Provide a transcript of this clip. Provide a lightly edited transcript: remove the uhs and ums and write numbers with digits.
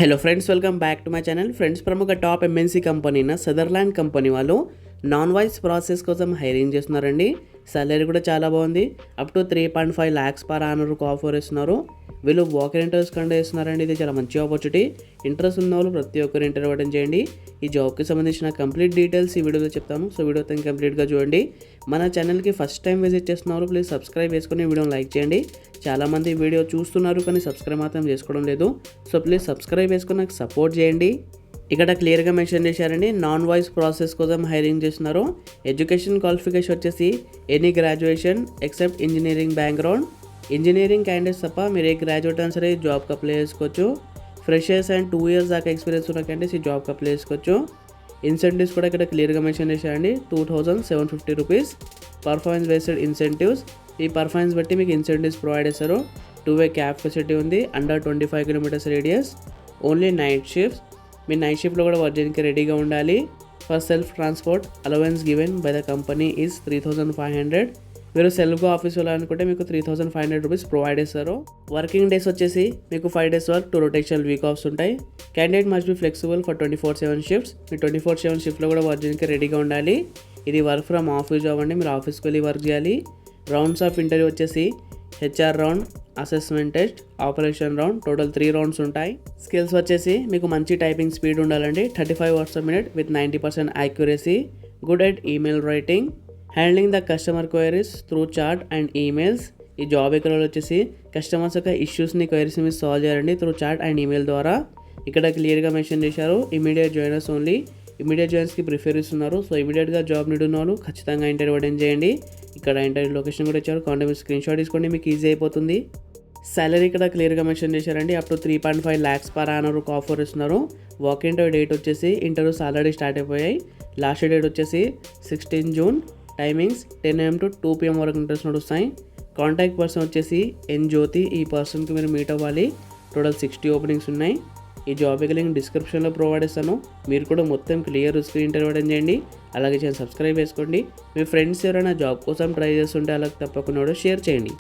Hello friends, welcome back to my channel. Friends, ప్రముఖ top MNC company అయిన Sutherland company వాళ్ళు non voice process కోసం hiring చేస్తున్నారండి. Salary కూడా చాలా బాగుంది. Up to 3.5 lakhs per annum ఆఫర్ ఇస్తున్నారు. వీళ్ళు వాక్-ఇన్ ఇంటర్వ్యూస్ కండక్ట్ చేస్తున్నారండి. ఇది చాలా మంచి ఆపర్చునిటీ. ఇంట్రెస్ట్ ఉన్న వాళ్ళు ప్రతి ఒక్కరు ఇంటర్వ్యూ అటెండ్ చేయండి. ఈ జాబ్కి సంబంధించిన కంప్లీట్ డీటెయిల్స్ ఈ వీడియోలో చెప్తాను. సో వీడియో కంప్లీట్గా చూడండి. మన ఛానల్కి ఫస్ట్ టైం విజిట్ చేస్తున్నారు, ప్లీజ్ సబ్స్క్రైబ్ చేసుకుని వీడియోని లైక్ చేయండి. చాలామంది వీడియో చూస్తున్నారు కానీ సబ్స్క్రైబ్ మాత్రం చేసుకోవడం లేదు. సో ప్లీజ్ సబ్స్క్రైబ్ చేసుకుని నాకు సపోర్ట్ చేయండి. ఇక్కడ క్లియర్గా మెన్షన్ చేశారండి, నాన్ వాయిస్ ప్రాసెస్ కోసం హైరింగ్ చేస్తున్నారు. ఎడ్యుకేషన్ క్వాలిఫికేషన్ వచ్చేసి any graduation except engineering background. Engineering candidates తప్ప మీరు ఏ గ్రాడ్యుయేట్ అయినా సరే జాబ్కి అప్లై చేసుకోవచ్చు. ఫ్రెషర్స్ అండ్ 2 years దాకా ఎక్స్పీరియన్స్ ఉన్న క్యాండిడేట్స్ ఈ జాబ్కి అప్లై చేసుకోవచ్చు. ఇన్సెంటివ్స్ కూడా ఇక్కడ క్లియర్గా మెన్షన్ చేశారండి. 2750 రూపీస్ పర్ఫార్మెన్స్ బేస్డ్ ఇన్సెంటివ్స్. ఈ పర్ఫార్మెన్స్ బట్టి మీకు ఇన్సెంటివ్స్ ప్రొవైడ్ చేస్తారు. 2-way క్యాబ్ ఫెసిలిటీ ఉంది. Under 25 kilometers radius. Only night shifts. మీ నైట్ షిఫ్ట్లో కూడా వర్క్ చేయడానికి రెడీగా ఉండాలి. For self transport allowance given by the company is 3500. మీరు సెల్ఫ్గా ఆఫీస్ వెళ్ళాలనుకుంటే మీకు 3500 రూపీస్ ప్రొవైడ్ చేస్తారు. వర్కింగ్ డేస్ వచ్చేసి మీకు 5 days work, 2 rotational week offs ఉంటాయి. Candidate must be flexible for 24/7 shifts. మీ 24/7 షిఫ్ట్లో కూడా వర్క్ చేయడానికి రెడీగా ఉండాలి. ఇది వర్క్ ఫ్రమ్ ఆఫీస్ జాబ్ అండి. మీరు ఆఫీస్కి వెళ్ళి వర్క్ చేయాలి. రౌండ్స్ ఆఫ్ ఇంటర్వ్యూ వచ్చేసి HR round, assessment test, operation round, total 3 rounds ఉంటాయి. స్కిల్స్ వచ్చేసి మీకు మంచి టైపింగ్ స్పీడ్ ఉండాలండి. 35 words per minute with 90% accuracy. Good at email writing. Handling the customer queries through chat and emails. ఈ job ఇక్కడ వచ్చేసి customers యొక్క ఇష్యూస్ని, క్వైరీస్ని మీరు సాల్వ్ చేయాలండి త్రూ చాట్ అండ్ ఈమెయిల్ ద్వారా. ఇక్కడ క్లియర్గా మెన్షన్ చేశారు, ఇమీడియట్ జాయినర్స్ ఓన్లీ. ఇమీడియట్ జాయిన్స్కి ప్రిఫర్ ఇస్తున్నారు. సో ఇమీడియట్గా జాబ్ నీడున్న వాళ్ళు ఖచ్చితంగా ఇంటర్వ్యూ అటెండ్ చేయండి. ఇక్కడ ఇంటర్వ్యూ లొకేషన్ కూడా ఇచ్చారు. కాంటాక్ట్ మీరు స్క్రీన్ షాట్ తీసుకోండి, మీకు ఈజీ అయిపోతుంది. సాలరీ ఇక్కడ క్లియర్గా మెన్షన్ చేశారండి. Up to 3.5 lakhs per annum ఆఫర్ ఇస్తున్నారు. వాక్ ఇంటర్వ్యూ డేట్ వచ్చేసి ఇంటర్వ్యూస్ ఆల్రెడీ స్టార్ట్ అయిపోయాయి. లాస్ట్ డేట్ వచ్చేసి 16 June. Timings 10 AM to 2 PM వరకు ఇంటర్వ్యూస్ నడుస్తాయి. కాంటాక్ట్ పర్సన్ వచ్చేసి ఎన్ జ్యోతి. ఈ పర్సన్కి మీరు మీట్ అవ్వాలి. టోటల్ 60 openings ఉన్నాయి. ఈ జాబ్ లింక్ డిస్క్రిప్షన్లో ప్రొవైడ్ చేస్తాను. మీరు కూడా మొత్తం క్లియర్ స్క్రీన్ ఇంటర్వ్యూ అటెండ్ చేయండి. అలాగే సబ్స్క్రైబ్ చేసుకోండి. మీ ఫ్రెండ్స్ ఎవరైనా జాబ్ కోసం ట్రై చేస్తుంటే అలాగే తప్పకుండా షేర్ చేయండి.